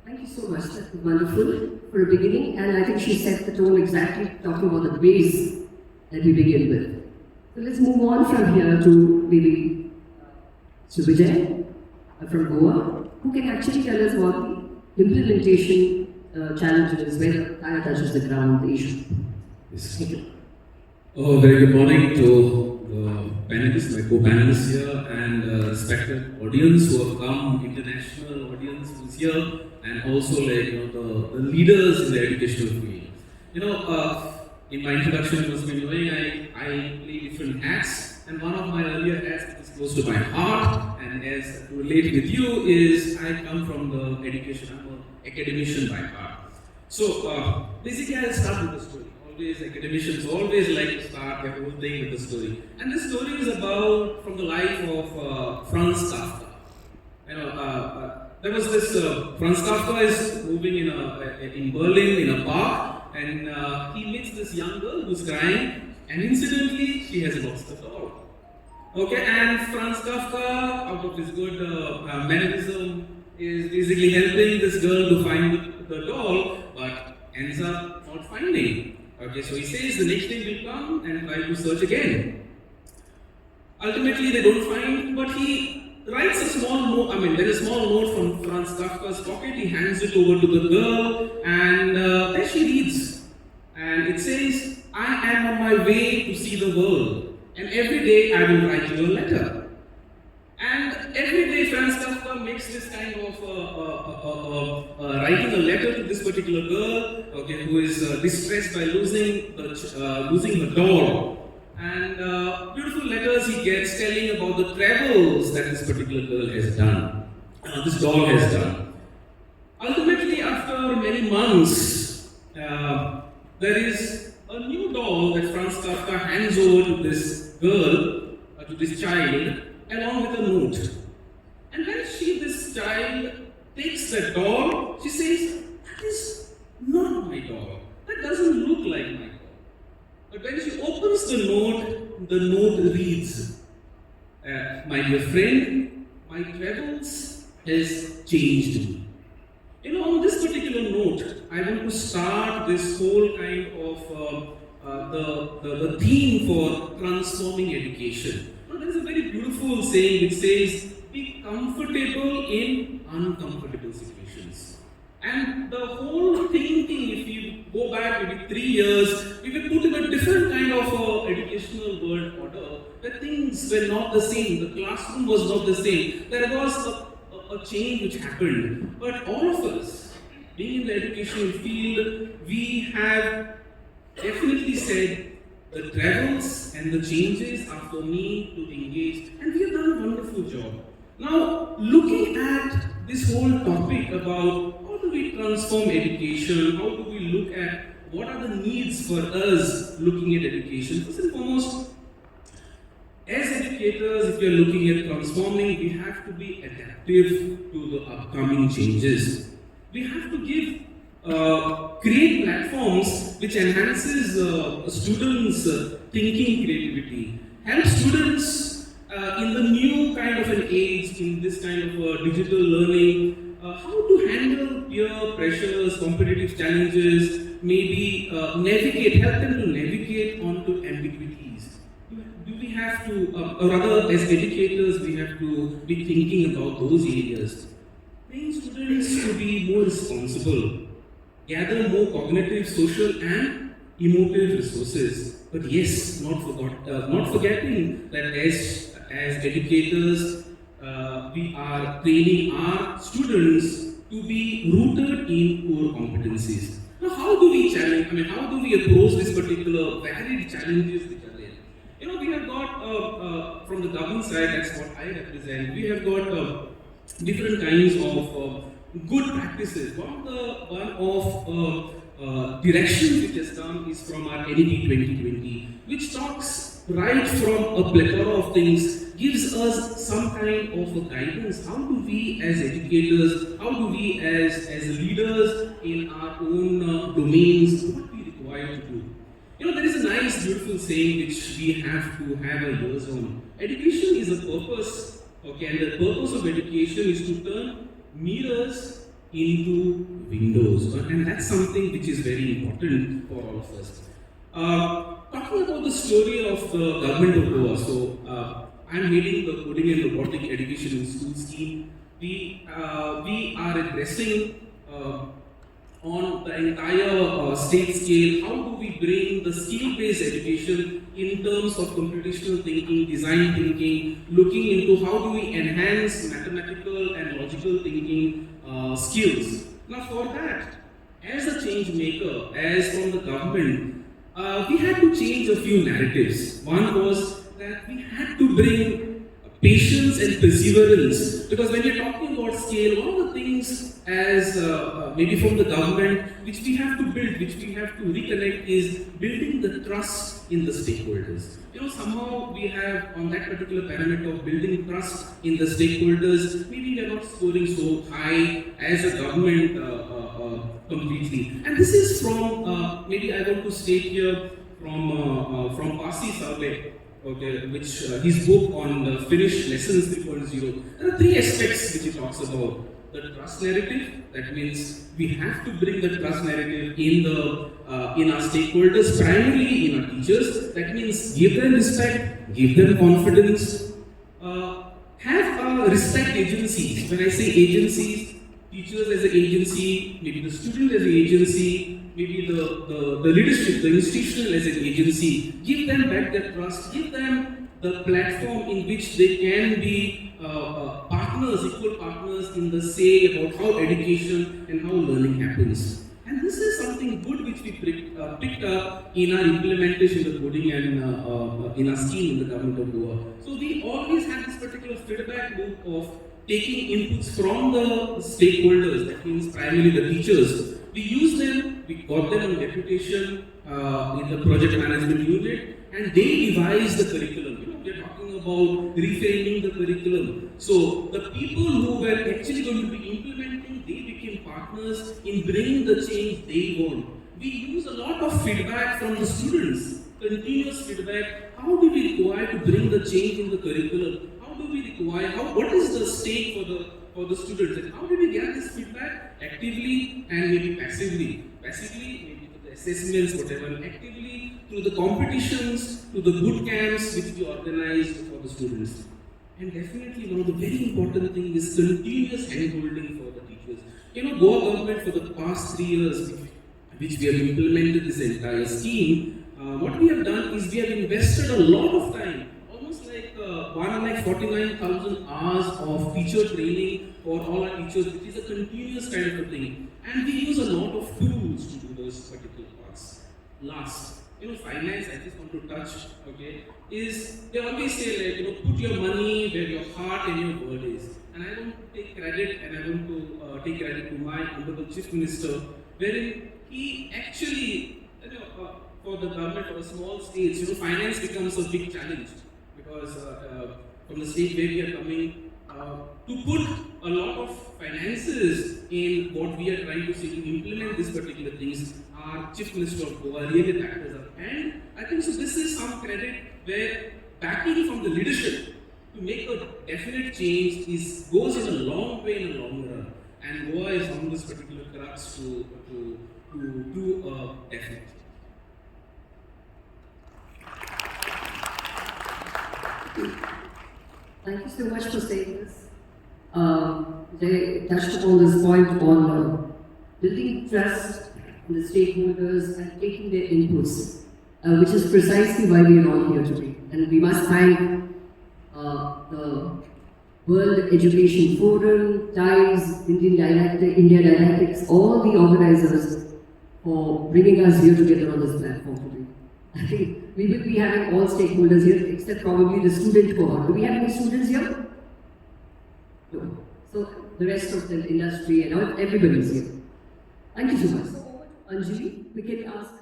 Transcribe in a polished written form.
Thank you so much. That was wonderful for a beginning, and I think she set the tone exactly, talking about the base that we begin with. So let's move on from here to maybe Vijay from Goa, who can actually tell us about the implementation challenges where the tire touches the ground, the issue. Yes. Thank you. Oh, very good morning to the panelists, my co-panelists here, and respected audience who have come, international audience who's here, and also the leaders in the educational field. In my introduction, you must be knowing I play different hats, and one of my earlier hats that is close to my heart, and as to relate with you, is I come from the education. I'm an academician by heart. So basically, I'll start with the story. Academicians always like to start the whole thing with the story. And this story is about from the life of Franz Kafka. There was this Franz Kafka is moving in Berlin in a park, and he meets this young girl who's crying, and incidentally she has lost the doll. Okay, and Franz Kafka, out of his good mannerism, is basically helping this girl to find the doll, but ends up not finding. Okay, so he says the next day will come and try to search again. Ultimately, they don't find, but he writes a small note. There's a small note from Franz Kafka's pocket. He hands it over to the girl, and there she reads. And it says, "I am on my way to see the world, and every day I will write you a letter." And every day Franz Kafka makes this kind of writing a letter to this particular girl, okay, who is distressed by losing her doll. And beautiful letters he gets telling about the travels that this particular girl has done, this doll has done. Ultimately, after many months, there is a new doll that Franz Kafka hands over to this girl, to this child, along with a note. And when this child takes the doll, she says, "That is not my doll. That doesn't look like my doll." But when she opens the note reads, "My dear friend, my travels has changed me." On this particular note, I want to start this whole kind of the theme for transforming education. There is a very beautiful saying which says, "Be comfortable in uncomfortable situations." And the whole thinking, if you go back maybe 3 years, we were put in a different kind of educational world order, where things were not the same, the classroom was not the same. There was a change which happened. But all of us, being in the educational field, we have definitely said, the travels and the changes are for me to engage, and we have done a wonderful job. Now, looking at this whole topic about how do we transform education, how do we look at what are the needs for us looking at education, first and foremost, as educators, if we are looking at transforming, we have to be adaptive to the upcoming changes. We have to create platforms which enhances students' thinking creativity, help students in the new kind of an age, in this kind of digital learning, how to handle peer pressures, competitive challenges, maybe help them to navigate onto ambiguities. Do we have to, or rather as educators, we have to be thinking about those areas. Train students to be more responsible, gather more cognitive, social and emotive resources. But yes, not forgetting that as educators, we are training our students to be rooted in core competencies. Now, how do we how do we approach this particular varied challenges which are there? We have got, from the government side, that's what I represent, we have got different kinds of good practices. One of directions which has come is from our NEP 2020, which talks right from a plethora of things, gives us some kind of a guidance. How do we as educators, how do we as leaders in our own domains, what we require to do? There is a nice, beautiful saying which we have to have our ears on. Education is a purpose, okay, and the purpose of education is to turn mirrors into windows, and that's something which is very important for all of us. Talking about the story of the government of Goa, so I'm heading the coding and robotic education in school scheme. We are addressing on the entire state scale, how do we bring the skill-based education in terms of computational thinking, design thinking, looking into how do we enhance mathematical and logical thinking skills. Now for that, as a change maker, as from the government, we had to change a few narratives. One was that we had to bring patience and perseverance, because when you're talking about scale, one of the things as maybe from the government which we have to build, which we have to reconnect, is building the trust in the stakeholders. Somehow we have on that particular parameter of building trust in the stakeholders, maybe we are not scoring so high as a government completely. And this is from, maybe I want to state here from Pasi Salve, okay, which his book on the Finnish Lessons 3.0. There are three aspects which he talks about. The trust narrative, that means we have to bring the trust narrative in our stakeholders, primarily in our teachers. That means give them respect, give them confidence, have respect agencies. When I say agencies, teachers as an agency, maybe the student as an agency, maybe the leadership, the institutional as an agency, give them back their trust, give them the platform in which they can be partners, equal partners in the say about how education and how learning happens. And this is something good which we picked up in our implementation of the coding and in our scheme in the government of Goa. So we always had this particular feedback loop of taking inputs from the stakeholders, that means primarily the teachers. We use them, we got them on deputation in the project management unit, and they devise the curriculum. We are talking about reframing the curriculum. So the people who were actually going to be implementing, they became partners in bringing the change they want. We use a lot of feedback from the students, continuous feedback. How do we require to bring the change in the curriculum? How do we require? What is the stake for the students? And how do we get this feedback? Actively and maybe passively. Passively, maybe through the assessments, whatever. Actively through the competitions, through the boot camps which we organized for the students. And definitely one of the very important things is continuous hand-holding for the teachers. Goa government for the past 3 years, which we have implemented this entire scheme, what we have done is we have invested a lot of time, almost like 149,000 hours of teacher training for all our teachers, which is a continuous kind of a thing. And we use a lot of tools to do those particular parts. Last, finance, I just want to touch, okay, is they always say like, put your money where your heart and your word is. And I want to take credit, and I want to take credit to my Honorable Chief Minister, wherein he actually, for the government, for the small states, finance becomes a big challenge, because from the state where we are coming, to put a lot of finances in what we are trying to say to implement these particular things, our Chief Minister of Goa really backed us up. And I think so this is some credit where backing from the leadership to make a definite change goes in a long way in a long run. And Goa is on this particular crux to do a definite. Thank you so much for saying this. They touched upon this point on building trust in the stakeholders and taking their inputs, which is precisely why we are all here today. And we must thank the World Education Forum, TIDES, India Didactics, all the organizers for bringing us here together on this platform today. I think we will be having all stakeholders here, except probably the student cohort. Do we have any students here? No. So the rest of the industry and everybody is here. Thank you so much. So over to Anjali, we can ask.